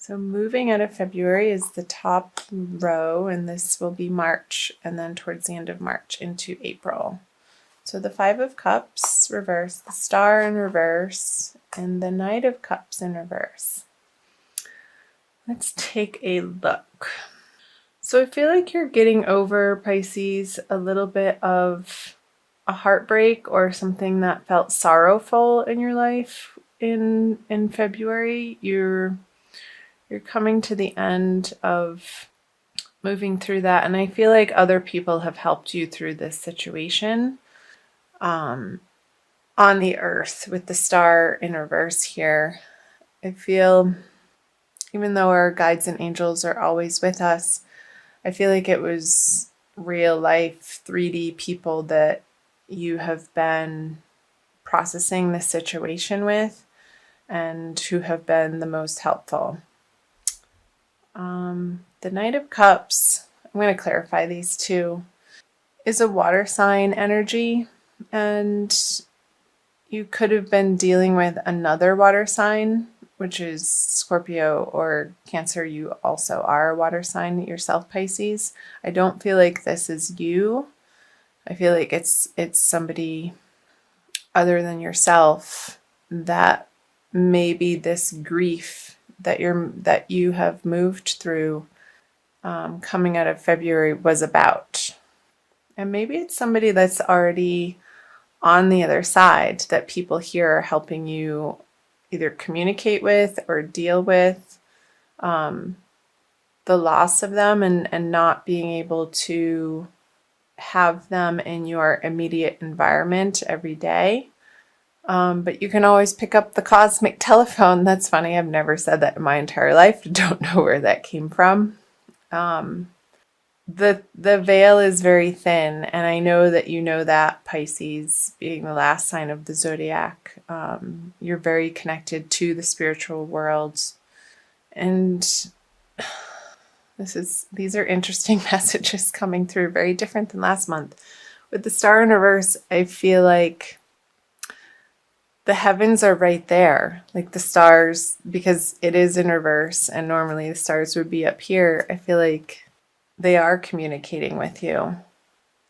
So moving out of February is the top row, and this will be March, and then towards the end of March into April. So the Five of Cups reverse, the Star in reverse, and the Knight of Cups in reverse. Let's take a look. So I feel like you're getting over, Pisces, a little bit of a heartbreak or something that felt sorrowful in your life in February. You're coming to the end of moving through that, and I feel like other people have helped you through this situation. On the earth with the Star in reverse here, I feel, even though our guides and angels are always with us, I feel like it was real life 3D people that you have been processing this situation with and who have been the most helpful. The Knight of Cups, I'm going to clarify these two, is a water sign energy, and you could have been dealing with another water sign, which is Scorpio or Cancer. You also are a water sign yourself, Pisces. I don't feel like this is you. I feel like it's somebody other than yourself that maybe this grief that you have moved through coming out of February was about. And maybe it's somebody that's already on the other side that people here are helping you either communicate with or deal with the loss of them and not being able to have them in your immediate environment every day. But you can always pick up the cosmic telephone. That's funny. I've never said that in my entire life. Don't know where that came from. The veil is very thin, and I know that you know that, Pisces, being the last sign of the zodiac. You're very connected to the spiritual world, and these are interesting messages coming through, very different than last month. With the Star in reverse, I feel like the heavens are right there, like the stars, because it is in reverse, and normally the stars would be up here. I feel like they are communicating with you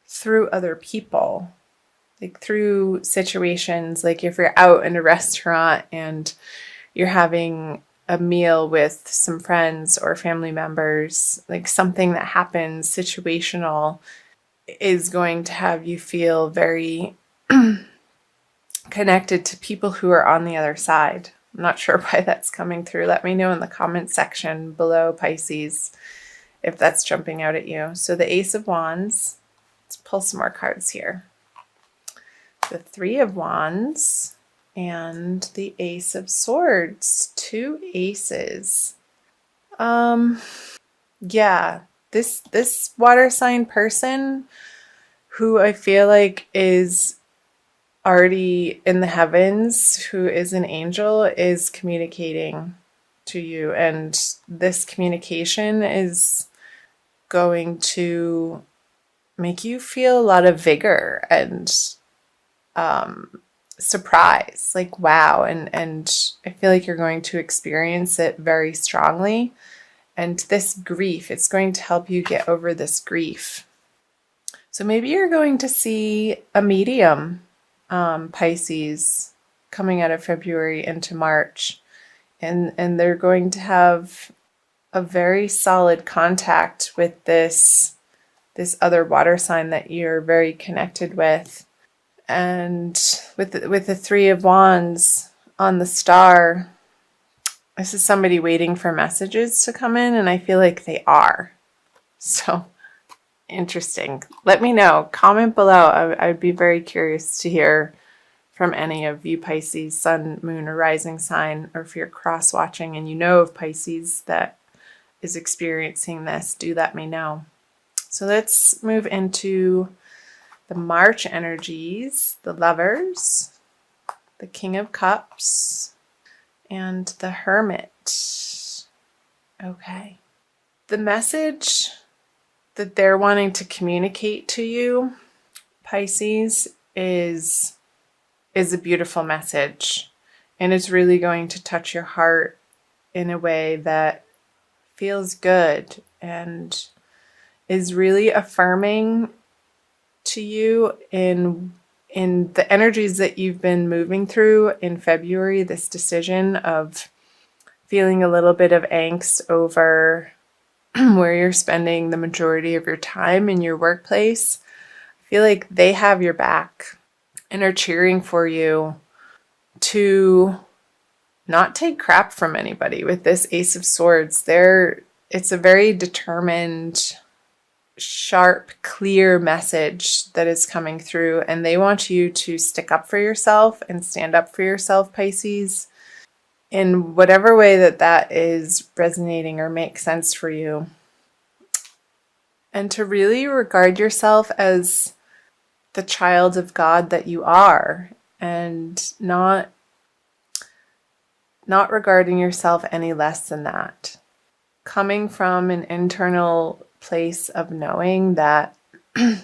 through other people, like through situations, like if you're out in a restaurant and you're having a meal with some friends or family members, like something that happens situational is going to have you feel very connected to people who are on the other side. I'm not sure why that's coming through. Let me know in the comment section below, Pisces, if that's jumping out at you. So the Ace of Wands, let's pull some more cards here. The Three of Wands and the Ace of Swords, two aces. Yeah, this water sign person who I feel like is already in the heavens, who is an angel, is communicating to you, and this communication is going to make you feel a lot of vigor and surprise, like wow, and I feel like you're going to experience it very strongly. And this grief, it's going to help you get over this grief. So maybe you're going to see a medium, Pisces, coming out of February into March, and they're going to have a very solid contact with this other water sign that you're very connected with. And with the Three of Wands on the Star, this is somebody waiting for messages to come in, and I feel like they are. So interesting. Let me know. Comment below. I would be very curious to hear from any of you Pisces, Sun, Moon, or Rising sign, or if you're cross-watching and you know of Pisces that is experiencing this, do let me know. So let's move into the March energies, the Lovers, the King of Cups, and the Hermit. Okay. The message that they're wanting to communicate to you, Pisces, is a beautiful message, and it's really going to touch your heart in a way that feels good and is really affirming to you in the energies that you've been moving through in February, this decision of feeling a little bit of angst over where you're spending the majority of your time in your workplace. I feel like they have your back and are cheering for you to not take crap from anybody. With this Ace of Swords, it's a very determined, sharp, clear message that is coming through, and they want you to stick up for yourself and stand up for yourself, Pisces, in whatever way that is resonating or makes sense for you. And to really regard yourself as the child of God that you are, and not regarding yourself any less than that. Coming from an internal place of knowing that the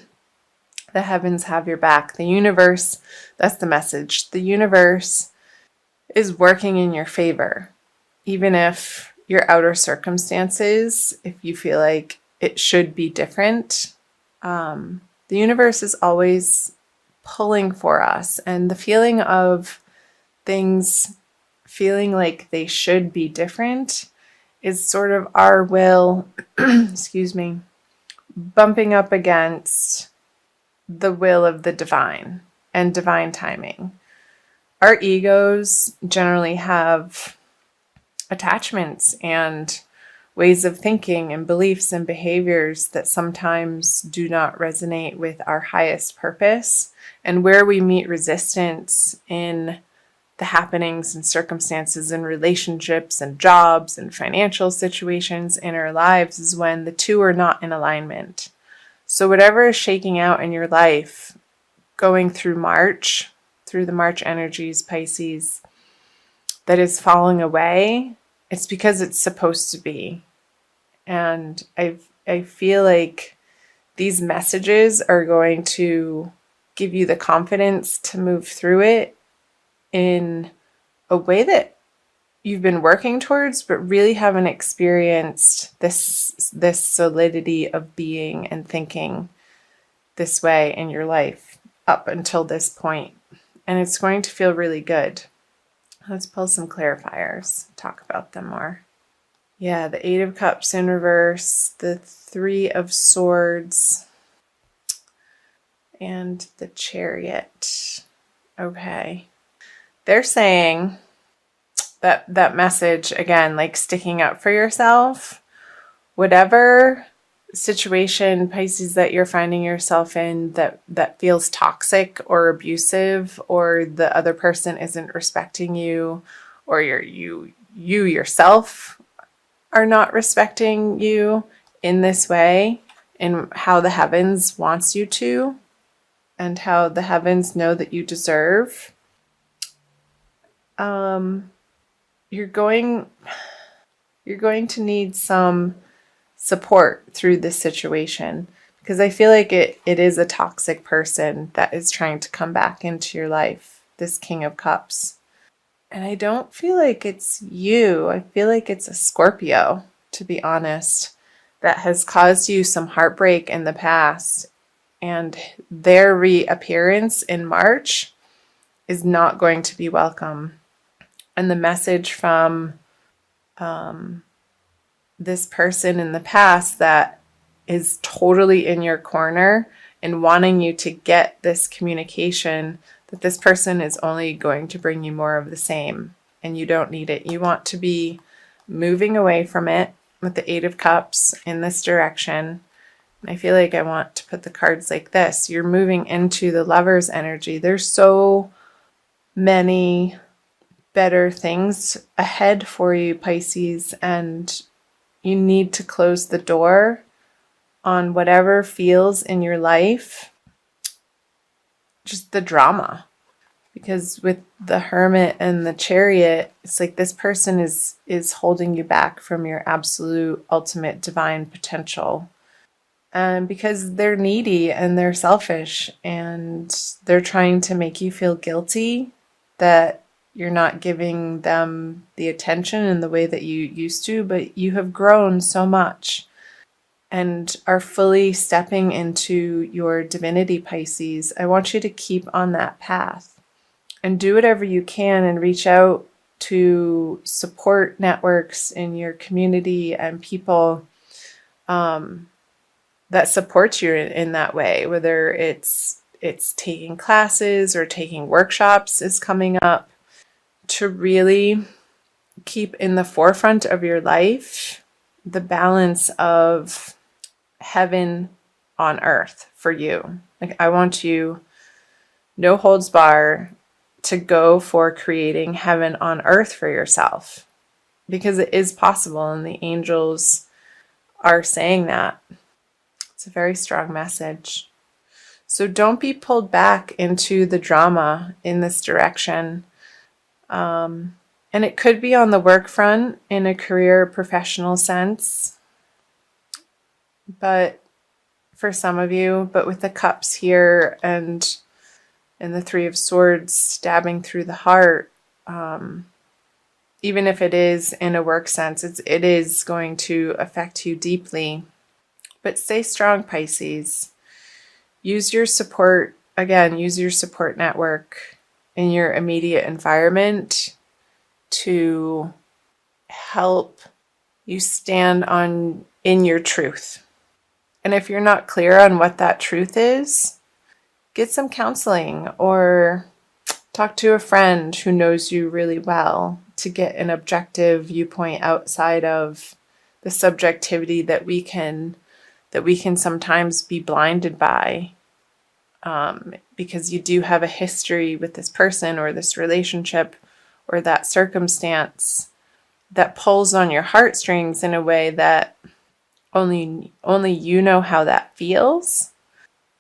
heavens have your back. The universe, that's the message. The universe is working in your favor. Even if your outer circumstances, if you feel like it should be different, the universe is always pulling for us. And the feeling of things feeling like they should be different is sort of our will, excuse me, bumping up against the will of the divine and divine timing. Our egos generally have attachments and ways of thinking and beliefs and behaviors that sometimes do not resonate with our highest purpose, and where we meet resistance in the happenings and circumstances and relationships and jobs and financial situations in our lives is when the two are not in alignment. So whatever is shaking out in your life, going through March, through the March energies, Pisces, that is falling away, it's because it's supposed to be. And I feel like these messages are going to give you the confidence to move through it in a way that you've been working towards, but really haven't experienced this solidity of being and thinking this way in your life up until this point. And it's going to feel really good. Let's pull some clarifiers, talk about them more. Yeah, the Eight of Cups in reverse, the Three of Swords, and the Chariot. Okay. They're saying that message, again, like sticking up for yourself, whatever situation, Pisces, that you're finding yourself in that feels toxic or abusive, or the other person isn't respecting you, or you yourself are not respecting you in this way, in how the heavens wants you to, and how the heavens know that you deserve. You're going to need some support through this situation, because I feel like it is a toxic person that is trying to come back into your life, this King of Cups. And I don't feel like it's you. I feel like it's a Scorpio, to be honest, that has caused you some heartbreak in the past, and their reappearance in March is not going to be welcome. And the message from this person in the past that is totally in your corner and wanting you to get this communication, that this person is only going to bring you more of the same, and you don't need it. You want to be moving away from it with the Eight of Cups in this direction. And I feel like I want to put the cards like this. You're moving into the Lover's energy. There's so many better things ahead for you, Pisces, and you need to close the door on whatever feels in your life, just the drama. Because with the Hermit and the Chariot, it's like this person is holding you back from your absolute ultimate divine potential. And because they're needy and they're selfish, and they're trying to make you feel guilty that you're not giving them the attention in the way that you used to, but you have grown so much and are fully stepping into your divinity, Pisces. I want you to keep on that path and do whatever you can and reach out to support networks in your community and people that support you in that way, whether it's taking classes or taking workshops is coming up, to really keep in the forefront of your life the balance of heaven on earth for you. Like, I want you, no holds bar, to go for creating heaven on earth for yourself, because it is possible, and the angels are saying that. It's a very strong message. So don't be pulled back into the drama in this direction. And it could be on the work front in a career professional sense, but for some of you, but with the cups here and the Three of Swords stabbing through the heart, even if it is in a work sense, it is going to affect you deeply. But stay strong, Pisces. Use your support network in your immediate environment to help you stand in your truth. And if you're not clear on what that truth is, get some counseling or talk to a friend who knows you really well to get an objective viewpoint outside of the subjectivity that we can sometimes be blinded by, because you do have a history with this person or this relationship or that circumstance that pulls on your heartstrings in a way that only you know how that feels.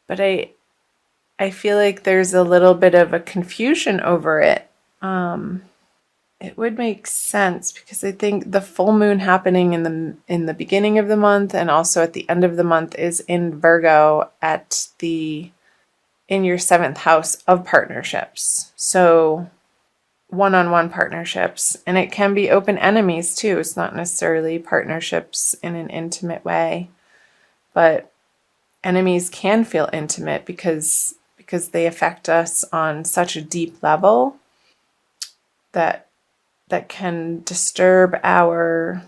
But I feel like there's a little bit of a confusion over it. It would make sense because I think the full moon happening in the beginning of the month and also at the end of the month is in Virgo in your 7th house of partnerships. So one-on-one partnerships, and it can be open enemies too. It's not necessarily partnerships in an intimate way, but enemies can feel intimate because they affect us on such a deep level that can disturb our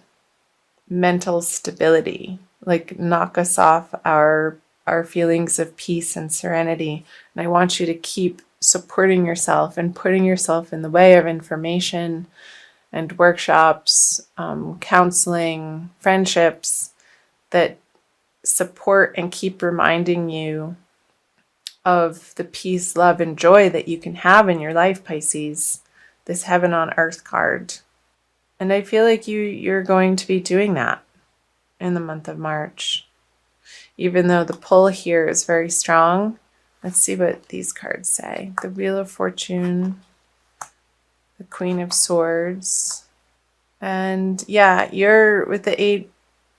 mental stability, like knock us off our feelings of peace and serenity. And I want you to keep supporting yourself and putting yourself in the way of information and workshops, counseling, friendships that support and keep reminding you of the peace, love, and joy that you can have in your life, Pisces. This heaven on earth card. And I feel like you're going to be doing that in the month of March. Even though the pull here is very strong. Let's see what these cards say. The Wheel of Fortune, the Queen of Swords, and yeah, you're with the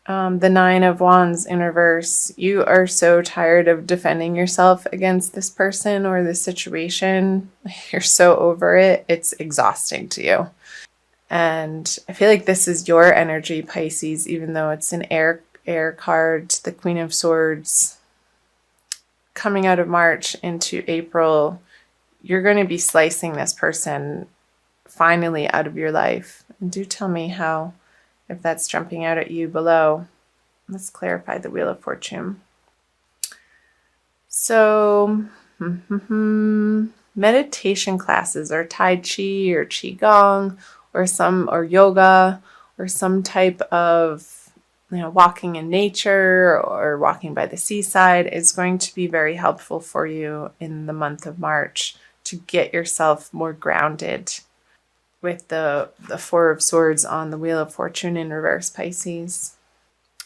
9 of Wands in reverse. You are so tired of defending yourself against this person or this situation. You're so over it. It's exhausting to you. And I feel like this is your energy, Pisces, even though it's an air card, the Queen of Swords. Coming out of March into April, you're going to be slicing this person finally out of your life. And do tell me how, if that's jumping out at you below. Let's clarify the Wheel of Fortune. So, meditation classes or Tai Chi or Qigong or yoga or some type of walking in nature or walking by the seaside is going to be very helpful for you in the month of March to get yourself more grounded with the 4 of Swords on the Wheel of Fortune in reverse, Pisces.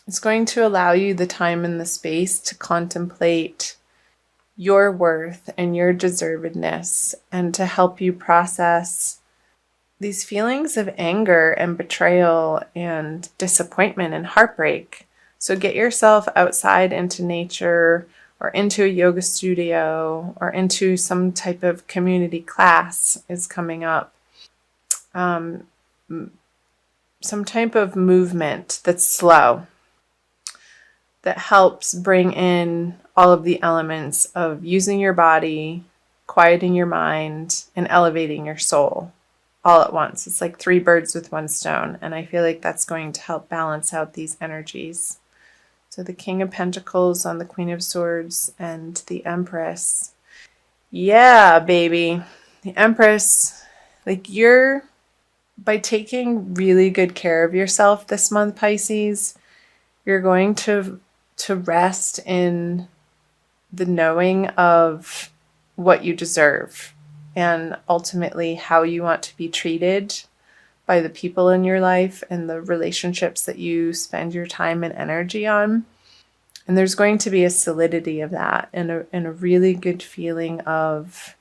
It's going to allow you the time and the space to contemplate your worth and your deservedness and to help you process these feelings of anger and betrayal and disappointment and heartbreak. So get yourself outside into nature or into a yoga studio or into some type of community class is coming up. some type of movement that's slow, that helps bring in all of the elements of using your body, quieting your mind, and elevating your soul all at once. It's like 3 birds with 1 stone. And I feel like that's going to help balance out these energies. So the King of Pentacles on the Queen of Swords and the Empress. Yeah, baby. The Empress, like, by taking really good care of yourself this month, Pisces, you're going to rest in the knowing of what you deserve and ultimately how you want to be treated by the people in your life and the relationships that you spend your time and energy on. And there's going to be a solidity of that and a really good feeling of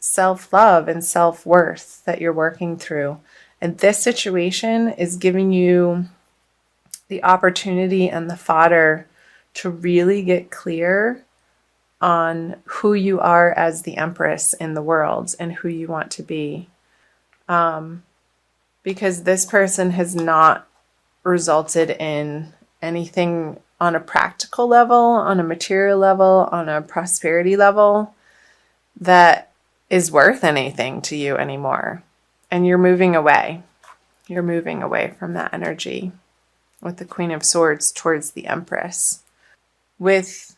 self-love and self-worth that you're working through. And this situation is giving you the opportunity and the fodder to really get clear on who you are as the Empress in the world and who you want to be. Because this person has not resulted in anything on a practical level, on a material level, on a prosperity level that is worth anything to you anymore. And you're moving away. You're moving away from that energy with the Queen of Swords towards the Empress. With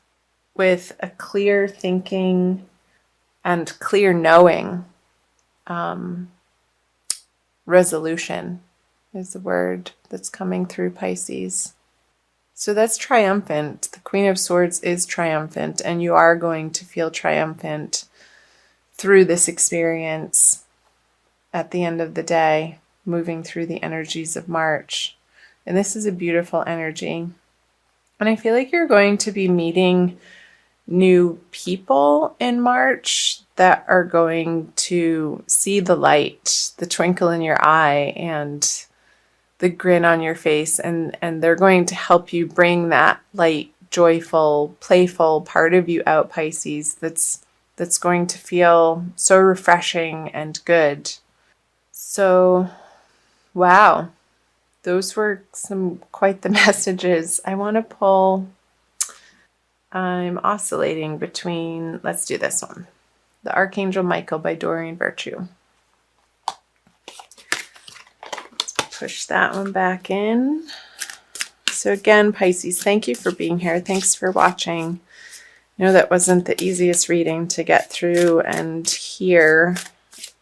a clear thinking and clear knowing, resolution is the word that's coming through, Pisces. So that's triumphant. The Queen of Swords is triumphant, and you are going to feel triumphant through this experience at the end of the day, moving through the energies of March. And this is a beautiful energy. And I feel like you're going to be meeting new people in March that are going to see the light, the twinkle in your eye, and the grin on your face, and they're going to help you bring that light, joyful, playful part of you out, Pisces, that's going to feel so refreshing and good. So, wow, those were quite the messages. I want to pull, I'm oscillating between, let's do this one, The Archangel Michael by Doreen Virtue. Push that one back in. So again, Pisces, thank you for being here. Thanks for watching. I know that wasn't the easiest reading to get through and hear,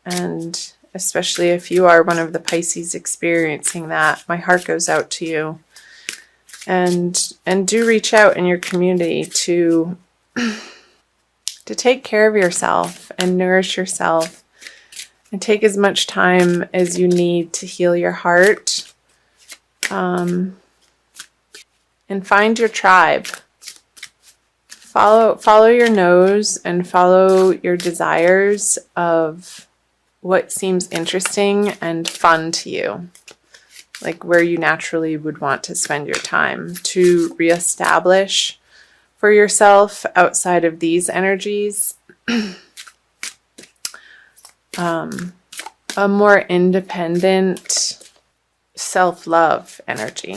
and especially if you are one of the Pisces experiencing that, my heart goes out to you. And do reach out in your community to take care of yourself and nourish yourself. And take as much time as you need to heal your heart. And find your tribe. Follow your nose and follow your desires of what seems interesting and fun to you. Like where you naturally would want to spend your time to reestablish for yourself outside of these energies. A more independent self-love energy.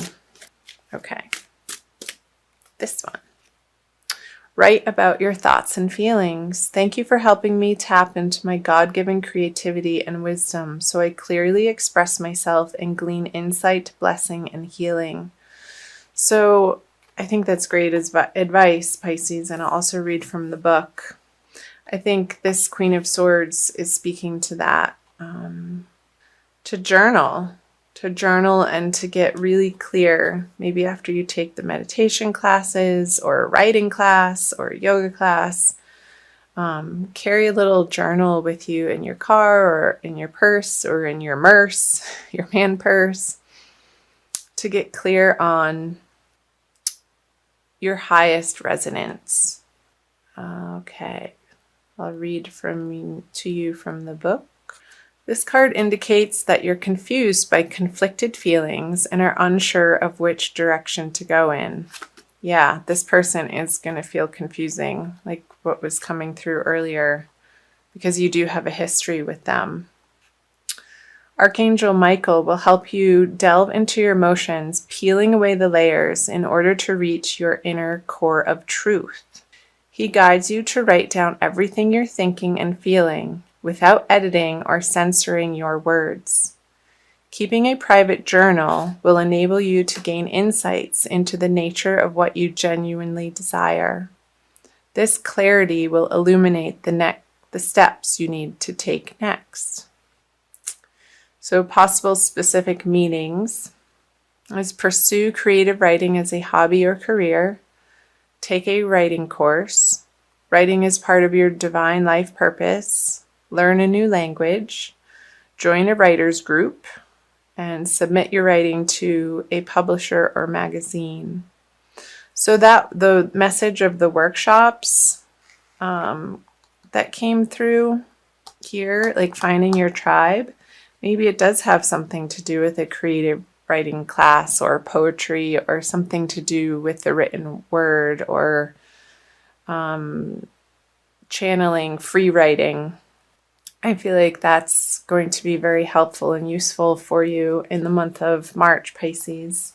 Okay. This one. Write about your thoughts and feelings. Thank you for helping me tap into my God-given creativity and wisdom so I clearly express myself and glean insight, blessing, and healing. So I think that's great advice, Pisces, and I'll also read from the book. I think this Queen of Swords is speaking to that, to journal and to get really clear, maybe after you take the meditation classes or a writing class or a yoga class. Carry a little journal with you in your car or in your purse or in your merce, your man purse, to get clear on your highest resonance. Okay. I'll read to you from the book. This card indicates that you're confused by conflicted feelings and are unsure of which direction to go in. Yeah, this person is going to feel confusing, like what was coming through earlier, because you do have a history with them. Archangel Michael will help you delve into your emotions, peeling away the layers in order to reach your inner core of truth. He guides you to write down everything you're thinking and feeling without editing or censoring your words. Keeping a private journal will enable you to gain insights into the nature of what you genuinely desire. This clarity will illuminate the steps you need to take next. So possible specific meanings is pursue creative writing as a hobby or career. Take a writing course. Writing is part of your divine life purpose. Learn a new language. Join a writer's group. And submit your writing to a publisher or magazine. So that the message of the workshops that came through here, like finding your tribe, maybe it does have something to do with a creative writing class or poetry or something to do with the written word or channeling, free writing. I feel like that's going to be very helpful and useful for you in the month of March, Pisces.